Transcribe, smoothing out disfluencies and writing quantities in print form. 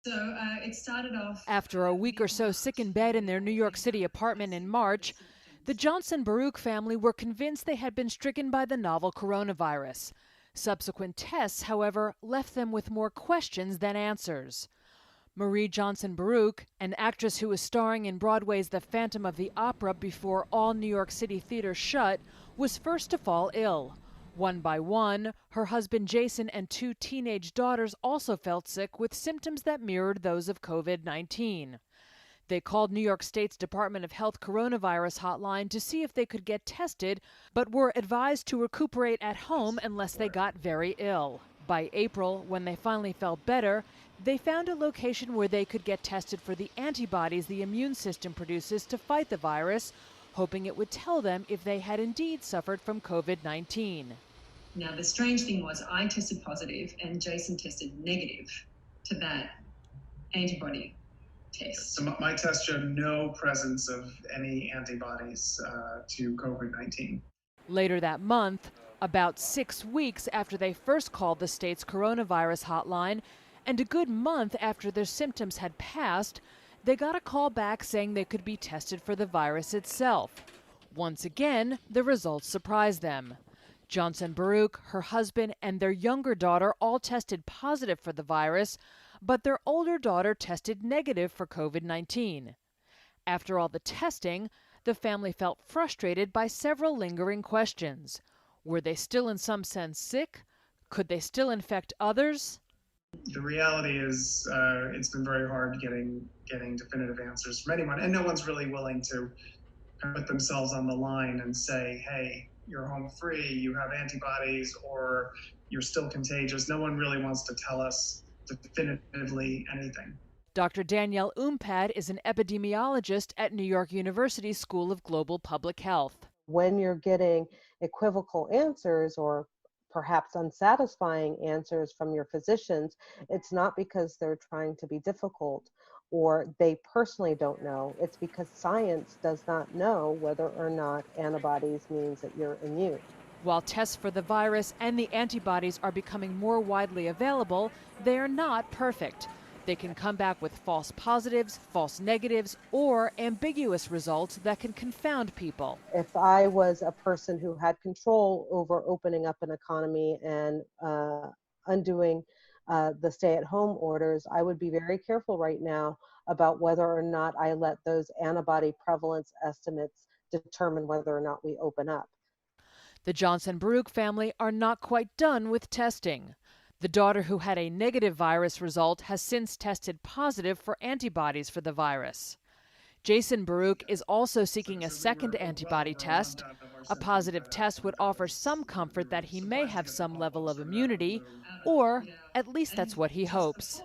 It started off. After a week or so sick in bed in their New York City apartment in March, the Johnson Baruch family were convinced they had been stricken by the novel coronavirus. Subsequent tests, however, left them with more questions than answers. Marie Johnson Baruch, an actress who was starring in Broadway's The Phantom of the Opera before all New York City theaters shut, was first to fall ill. One by one, her husband Jason and two teenage daughters also felt sick with symptoms that mirrored those of COVID-19. They called New York State's Department of Health coronavirus hotline to see if they could get tested, but were advised to recuperate at home unless they got very ill. By April, when they finally felt better, they found a location where they could get tested for the antibodies the immune system produces to fight the virus, hoping it would tell them if they had indeed suffered from COVID-19. Now, the strange thing was I tested positive and Jason tested negative to that antibody test. So my test showed no presence of any antibodies to COVID-19. Later that month, about 6 weeks after they first called the state's coronavirus hotline, and a good month after their symptoms had passed, they got a call back saying they could be tested for the virus itself. Once again, the results surprised them. Johnson Baruch, her husband, and their younger daughter all tested positive for the virus, but their older daughter tested negative for COVID-19. After all the testing, the family felt frustrated by several lingering questions. Were they still in some sense sick? Could they still infect others? The reality is it's been very hard getting definitive answers from anyone, and no one's really willing to put themselves on the line and say, hey, you're home free, you have antibodies, or you're still contagious. No one really wants to tell us definitively anything. Dr. Danielle Umpad is an epidemiologist at New York University School of Global Public Health. When you're getting equivocal answers or perhaps unsatisfying answers from your physicians, it's not because they're trying to be difficult or they personally don't know. It's because science does not know whether or not antibodies means that you're immune. While tests for the virus and the antibodies are becoming more widely available, they are not perfect. They can come back with false positives, false negatives, or ambiguous results that can confound people. If I was a person who had control over opening up an economy and undoing the stay-at-home orders, I would be very careful right now about whether or not I let those antibody prevalence estimates determine whether or not we open up. The Johnson Baruch family are not quite done with testing. The daughter who had a negative virus result has since tested positive for antibodies for the virus. Jason Baruch is also seeking a second antibody test. A positive test would offer some comfort that he may have some level of immunity, or at least that's what he hopes.